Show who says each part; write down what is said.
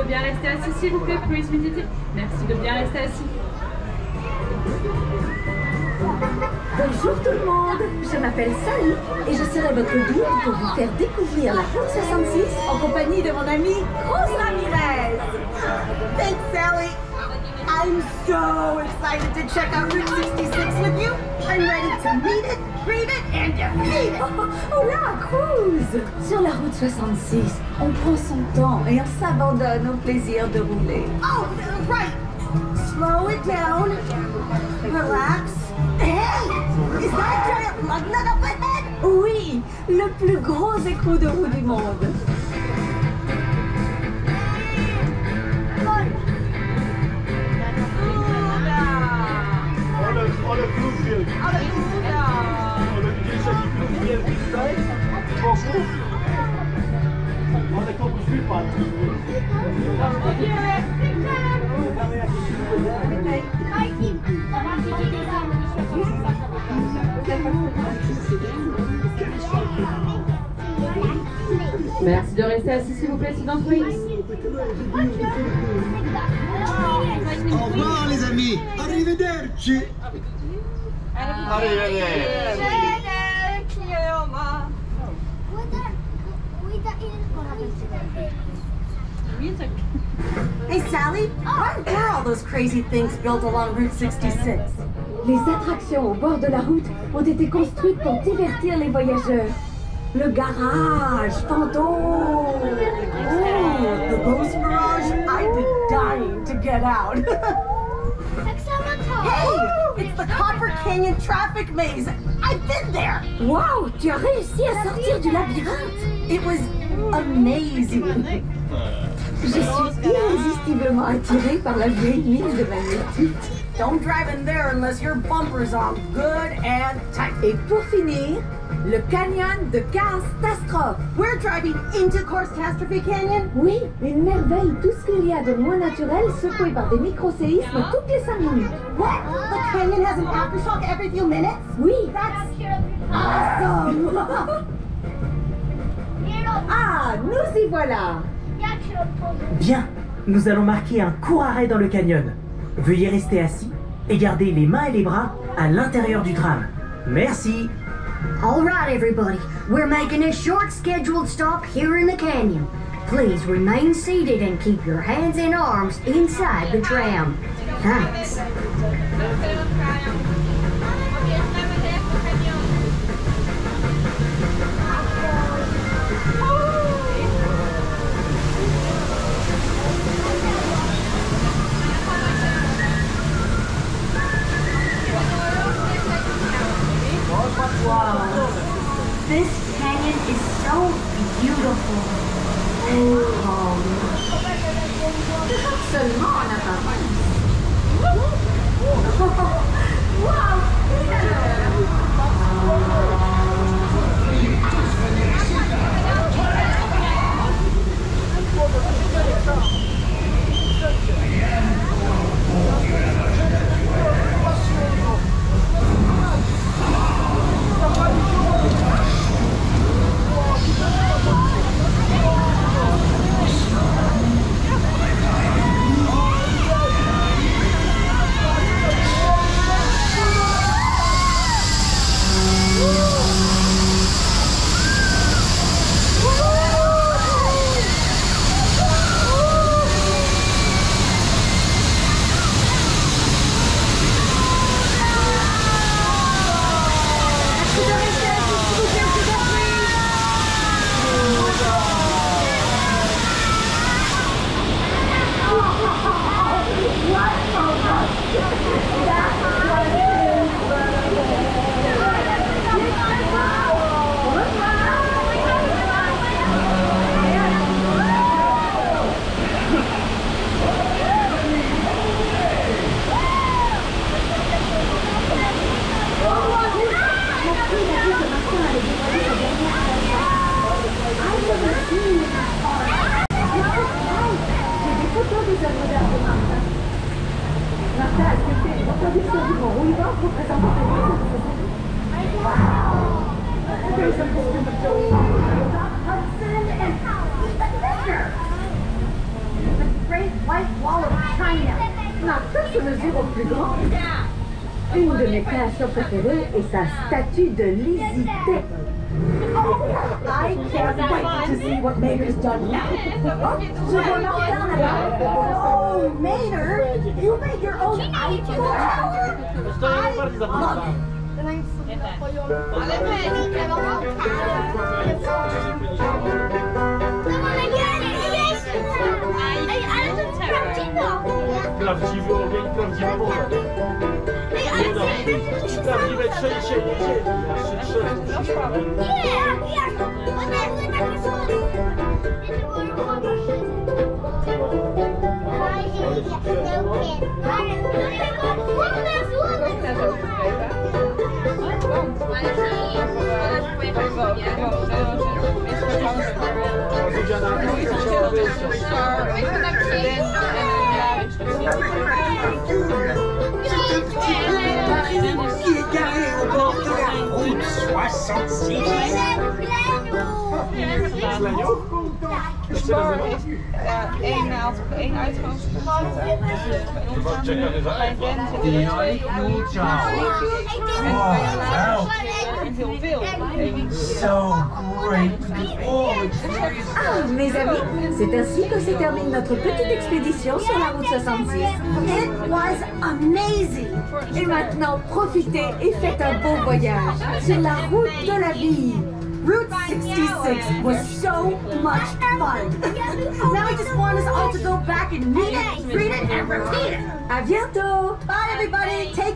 Speaker 1: de bien rester assis, s'il vous plaît, please, Mititi. Merci de bien rester assis.
Speaker 2: Bonjour tout le monde, je m'appelle Sally et je serai votre guide pour vous faire découvrir la route 66 en compagnie de mon amie Rose Ramirez.
Speaker 3: Thanks, Sally. I'm so excited to check out Route 66 with you. I'm ready to meet it, greet it, and defeat it.
Speaker 2: Oh là, cruise! Sur la route 66, on prend son temps et on s'abandonne au plaisir de rouler.
Speaker 3: Oh, right. Slow it down. Relax. Hey! Is that a giant lug nut up ahead?
Speaker 2: Oui, le plus gros écrou de roue du monde.
Speaker 4: Ale plus wielki. Ale widzieliście jaki plus wielki tutaj? Wokół? Ale komuś wypadł.
Speaker 1: Merci de rester assis, s'il vous plaît, silence, please.
Speaker 5: Au revoir les amis, arrivederci.
Speaker 3: Hey, Sally, what were all those crazy things built along Route 66?
Speaker 2: Les attractions au bord de la route ont été construites pour divertir les voyageurs. Le garage fantôme.
Speaker 3: Oh, the ghost garage? I'd be dying to get out. Hey, it's the Copper Canyon traffic maze. I've been there.
Speaker 2: Wow, tu as réussi à sortir du labyrinthe.
Speaker 3: It was amazing.
Speaker 2: Je suis irrésistiblement attirée par la vieille mine de magnétique.
Speaker 3: Don't drive in there unless your bumpers are good and tight.
Speaker 2: Et pour finir, le canyon de catastrophe.
Speaker 3: We're driving into Catastrophe Canyon?
Speaker 2: Oui, une merveille, tout ce qu'il y a de moins naturel secoué par des micro-séismes toutes les 5 minutes.
Speaker 3: What? The canyon has an aftershock every few minutes?
Speaker 2: Oui,
Speaker 3: That's awesome!
Speaker 2: ah, nous y voilà.
Speaker 6: Bien, nous allons marquer un court arrêt dans le canyon. Veuillez rester assis et garder les mains et les bras à l'intérieur du tram. Merci.
Speaker 7: All right, everybody. We're making a short scheduled stop here in the canyon. Please remain seated and keep your hands and arms inside the tram. Thanks.
Speaker 8: Wow, this canyon is so beautiful.
Speaker 2: Seulement en apparence. Wow! Martin se mesure au plus grand. Une de mes créations préférées est sa statue de Lizzie. I can't wait to see what Mater's done now. Oh, je vois Martin là-bas. Oh, Mater, you made your own Eiffel Tower. I love it.
Speaker 5: Qui est garé au bord de la route 66.
Speaker 9: De bar heeft één naald op één uitgangsgedeelte. En bij ons zitten er 2 en heel veel.
Speaker 5: So great.
Speaker 2: Ah, mes amis, c'est ainsi que se termine notre petite expédition sur la route 66.
Speaker 3: It was amazing.
Speaker 2: Et maintenant, profitez et faites un beau voyage sur la route de la vie.
Speaker 3: Route 66 was so much fun. Now I just want us all to go back and meet it, read it, and repeat it.
Speaker 2: À bientôt.
Speaker 3: Bye, everybody. Take